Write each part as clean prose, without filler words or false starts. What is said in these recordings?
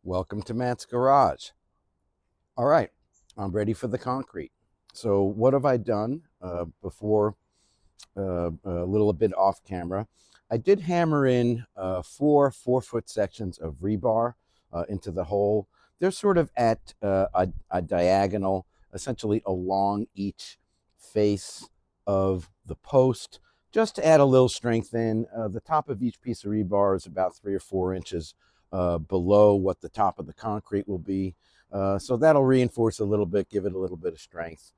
Welcome to Matt's Garage. All right, I'm ready for the concrete. So what have I done before a little bit off camera? I did hammer in 4 4-foot sections of rebar into the hole. They're sort of at a diagonal, essentially along each face of the post, just to add a little strength in. The top of each piece of rebar is about 3 or 4 inches below what the top of the concrete will be. So that'll reinforce a little bit, give it a little bit of strength.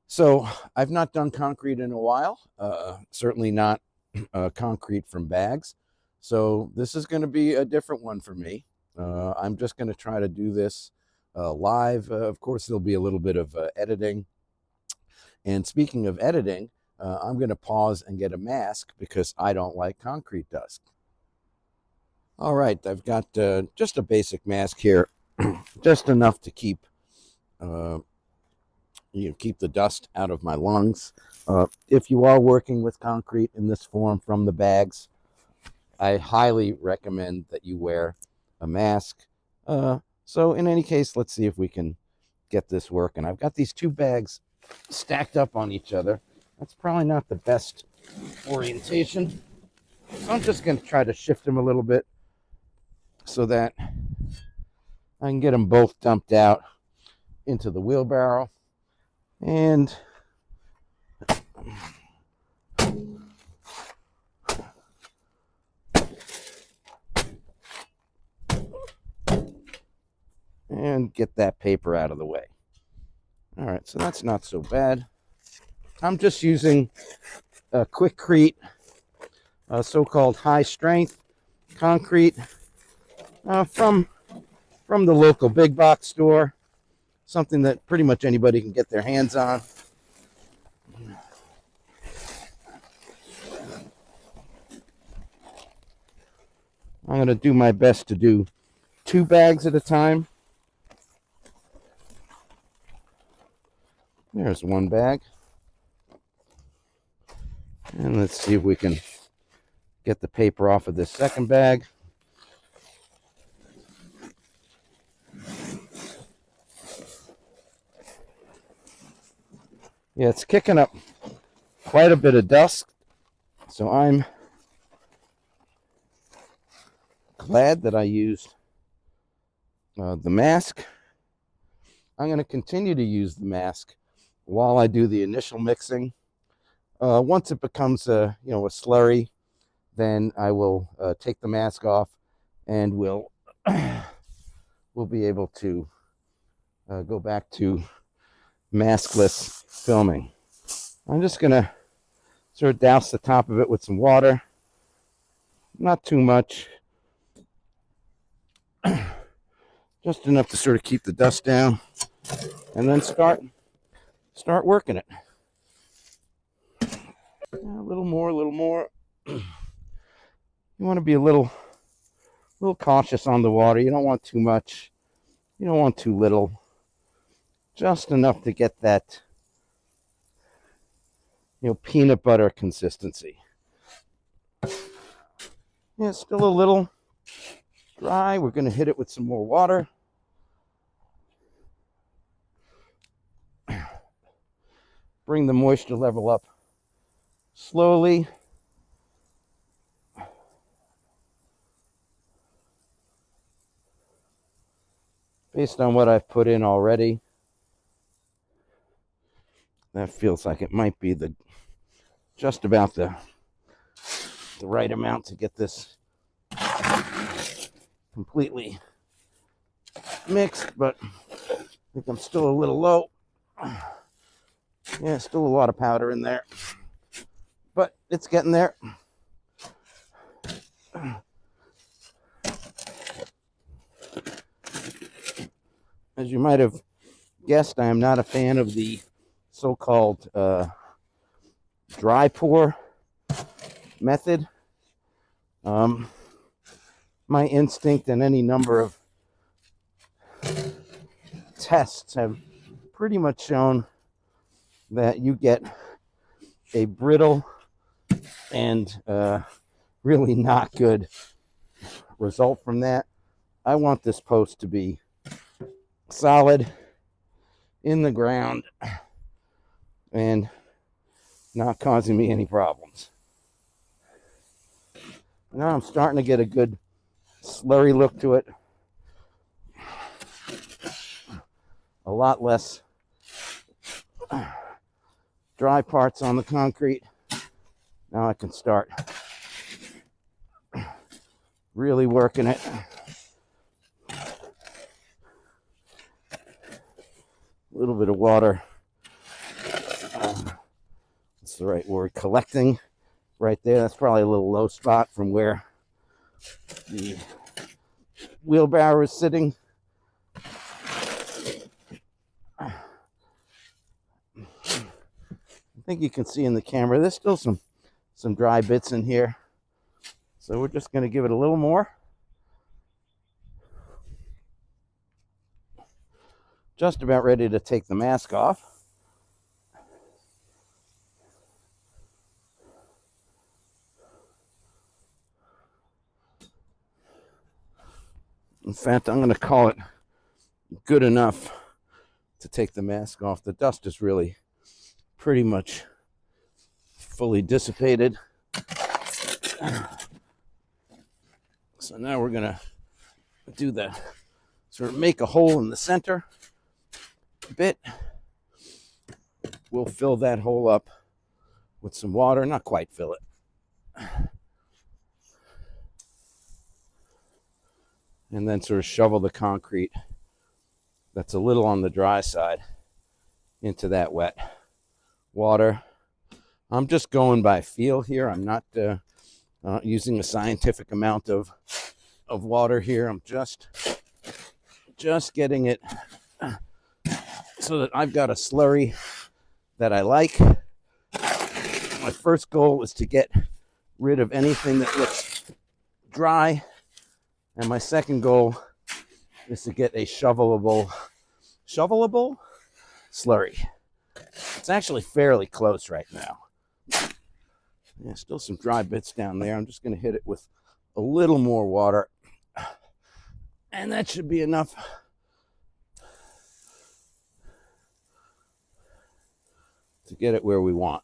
So I've not done concrete in a while, certainly not concrete from bags. So this is going to be a different one for me. I'm just going to try to do this live. Of course, there'll be a little bit of editing. And speaking of editing, I'm going to pause and get a mask because I don't like concrete dust. All right, I've got just a basic mask here, just enough to keep keep the dust out of my lungs. If you are working with concrete in this form from the bags, I highly recommend that you wear a mask. So in any case, let's see if we can get this working. I've got these 2 bags stacked up on each other. That's probably not the best orientation. So I'm just going to try to shift them a little bit so that I can get them both dumped out into the wheelbarrow. And get that paper out of the way. All right, so that's not so bad. I'm just using a Quickcrete, so-called high-strength concrete from the local big box store, something that pretty much anybody can get their hands on. I'm going to do my best to do 2 bags at a time. There's 1 bag. And let's see if we can get the paper off of this second bag. Yeah, it's kicking up quite a bit of dust, so I'm glad that I used the mask. I'm going to continue to use the mask while I do the initial mixing. Once it becomes a slurry, then I will take the mask off, and we'll be able to go back to maskless filming. I'm just going to sort of douse the top of it with some water. Not too much. Just enough to sort of keep the dust down. And then start working it. A little more. You want to be a little cautious on the water. You don't want too much. You don't want too little. Just enough to get that peanut butter consistency. Yeah, it's still a little dry. We're going to hit it with some more water. Bring the moisture level up slowly. Based on what I've put in already, that feels like it might be just about the right amount to get this completely mixed, but I think I'm still a little low. Yeah, still a lot of powder in there, but it's getting there. As you might have guessed, I am not a fan of the so-called dry pour method. My instinct and any number of tests have pretty much shown that you get a brittle and really not good result from that. I want this post to be solid in the ground and not causing me any problems. Now I'm starting to get a good slurry look to it. A lot less dry parts on the concrete. Now I can start really working it. A little bit of water. That's the right word. Collecting right there. That's probably a little low spot from where the wheelbarrow is sitting. I think you can see in the camera there's still some dry bits in here. So we're just going to give it a little more. Just about ready to take the mask off. In fact, I'm going to call it good enough to take the mask off. The dust is really pretty much fully dissipated. So now we're going to do the sort of make a hole in the center bit. We'll fill that hole up with some water, not quite fill it. And then sort of shovel the concrete that's a little on the dry side into that wet water. I'm just going by feel here. I'm not using a scientific amount of water here. I'm just getting it so that I've got a slurry that I like. My first goal is to get rid of anything that looks dry. And my second goal is to get a shovelable slurry. It's actually fairly close right now. Yeah, still some dry bits down there. I'm just going to hit it with a little more water. And that should be enough to get it where we want.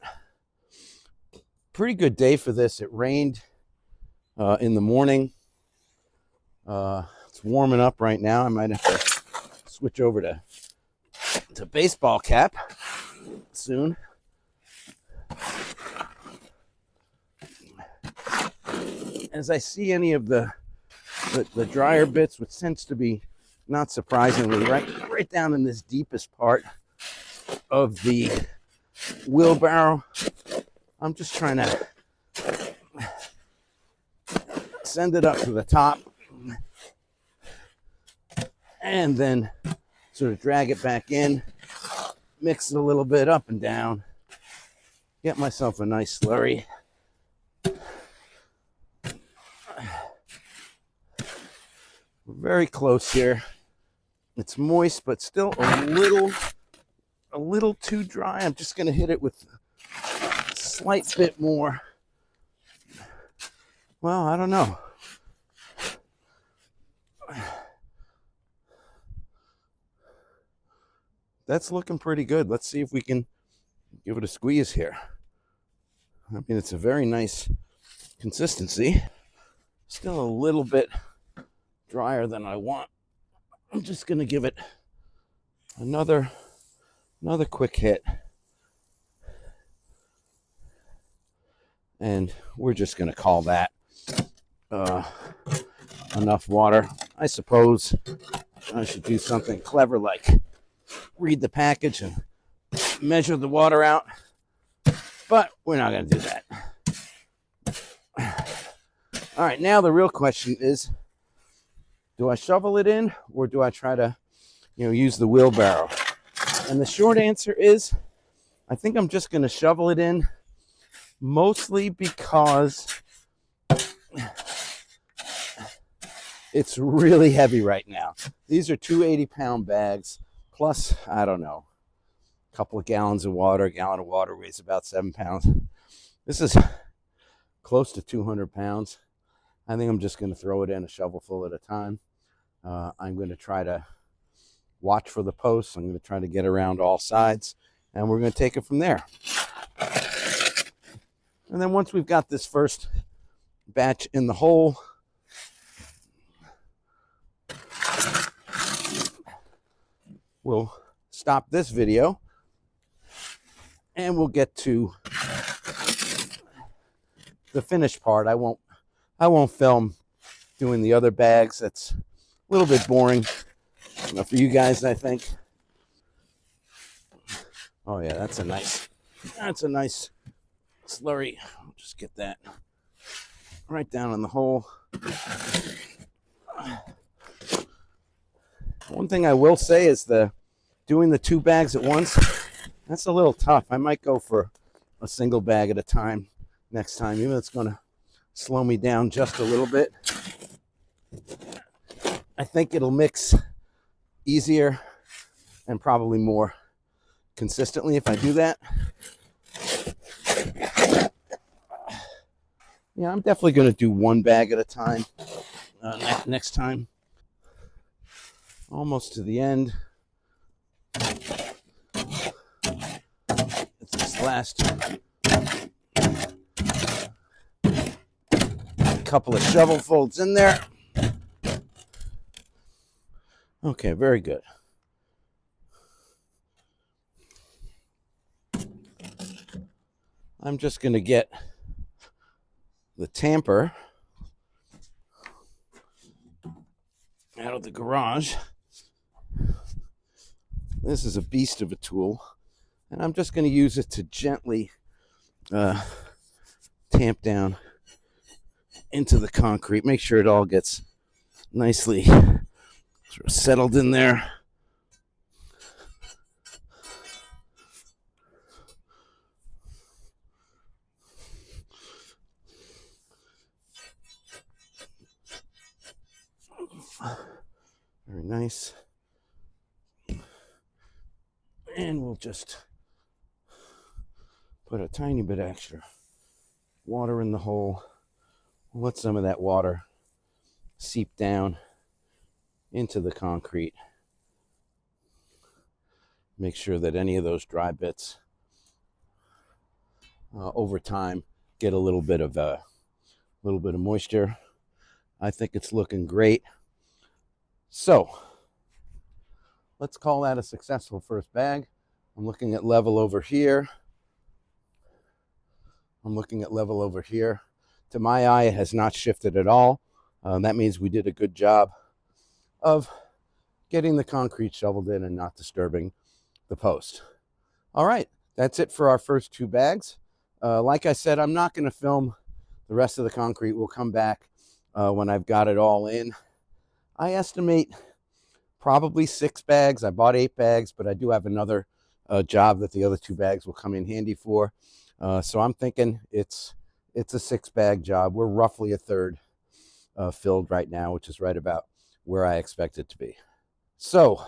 Pretty good day for this. It rained in the morning. It's warming up right now. I might have to switch over to baseball cap soon. As I see any of the drier bits, which tends to be, not surprisingly, right down in this deepest part of the wheelbarrow, I'm just trying to send it up to the top and then sort of drag it back in, mix it a little bit up and down, get myself a nice slurry. We're very close here. It's moist, but still a little too dry. I'm just going to hit it with a slight bit more. Well, I don't know. That's looking pretty good. Let's see if we can give it a squeeze here. I mean, it's a very nice consistency. Still a little bit drier than I want. I'm just going to give it another quick hit. And we're just going to call that enough water. I suppose I should do something clever like read the package and measure the water out, but we're not going to do that. All right, now the real question is, do I shovel it in or do I try to, use the wheelbarrow? And the short answer is, I think I'm just going to shovel it in, mostly because it's really heavy right now. These are 280-pound bags. Plus, I don't know, a couple of gallons of water. A gallon of water weighs about 7 pounds. This is close to 200 pounds. I think I'm just going to throw it in a shovelful at a time. I'm going to try to watch for the posts. I'm going to try to get around all sides, and we're going to take it from there. And then once we've got this first batch in the hole, we'll stop this video and we'll get to the finished part. I won't film doing the other bags. That's a little bit boring for you guys, I think. Oh yeah, that's a nice slurry. I'll just get that right down in the hole. One thing I will say is doing the 2 bags at once, that's a little tough. I might go for a single bag at a time next time, even though it's going to slow me down just a little bit. I think it'll mix easier and probably more consistently if I do that. Yeah, I'm definitely going to do 1 bag at a time next time. Almost to the end. It's this last couple of shovel folds in there. Okay, very good. I'm just going to get the tamper out of the garage. This is a beast of a tool, and I'm just going to use it to gently tamp down into the concrete. Make sure it all gets nicely sort of settled in there. Very nice. And we'll just put a tiny bit extra water in the hole. Let some of that water seep down into the concrete. Make sure that any of those dry bits over time get a little bit of moisture. I think it's looking great. So let's call that a successful first bag. I'm looking at level over here. To my eye, it has not shifted at all. That means we did a good job of getting the concrete shoveled in and not disturbing the post. All right, that's it for our first 2 bags. Like I said, I'm not going to film the rest of the concrete. We'll come back when I've got it all in. I estimate probably 6 bags. I bought 8 bags, but I do have another job that the other 2 bags will come in handy for. So I'm thinking it's a 6-bag job. We're roughly a third filled right now, which is right about where I expect it to be. So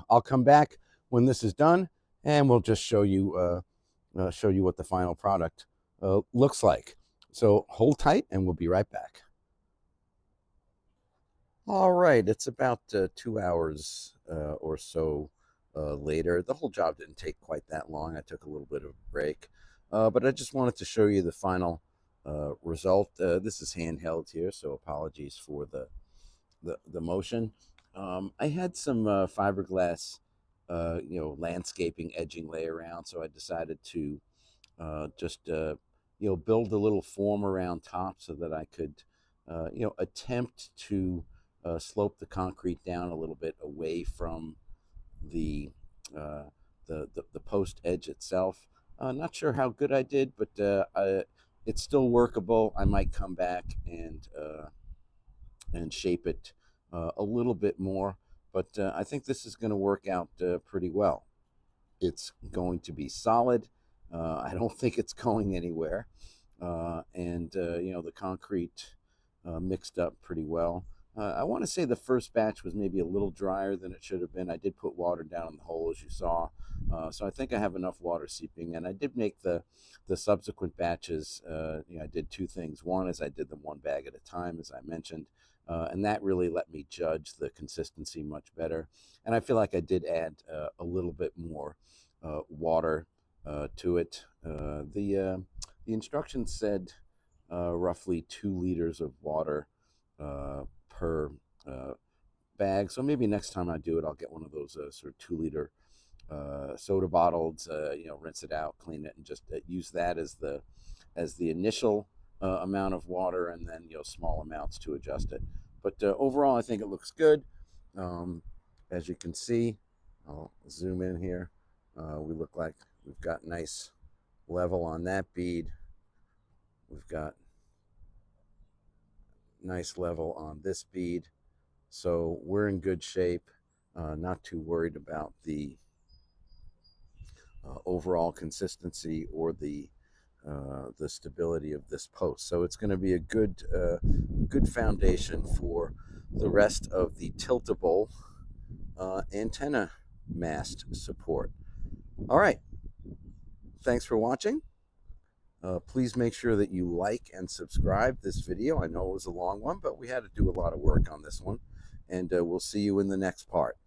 I'll come back when this is done, and we'll just show you what the final product looks like. So hold tight, and we'll be right back. All right, it's about 2 hours or so later. The whole job didn't take quite that long. I took a little bit of a break, but I just wanted to show you the final result. This is handheld here, so apologies for the motion. I had some fiberglass, landscaping edging lay around, so I decided to just build a little form around top so that I could attempt to slope the concrete down a little bit away from the post edge itself. Not sure how good I did, but it's still workable. I might come back and shape it a little bit more, but I think this is going to work out pretty well. It's going to be solid. I don't think it's going anywhere, and the concrete mixed up pretty well. I want to say the first batch was maybe a little drier than it should have been. I did put water down in the hole, as you saw, so I think I have enough water seeping. And I did make the subsequent batches. I did 2 things. One is I did them 1 bag at a time, as I mentioned, And that really let me judge the consistency much better. And I feel like I did add a little bit more water to it. The instructions said roughly 2 liters of water per bag. So maybe next time I do it, I'll get one of those sort of 2 liter soda bottles. Rinse it out, clean it, and just use that as the initial amount of water, and then small amounts to adjust it. But overall, I think it looks good. Um, as you can see, I'll zoom in here. We look like we've got nice level on that bead. We've got nice level on this bead. So we're in good shape. Not too worried about the overall consistency or the stability of this post. So it's going to be a good foundation for the rest of the tiltable antenna mast support. All right. Thanks for watching. Please make sure that you like and subscribe this video. I know it was a long one, but we had to do a lot of work on this one. And we'll see you in the next part.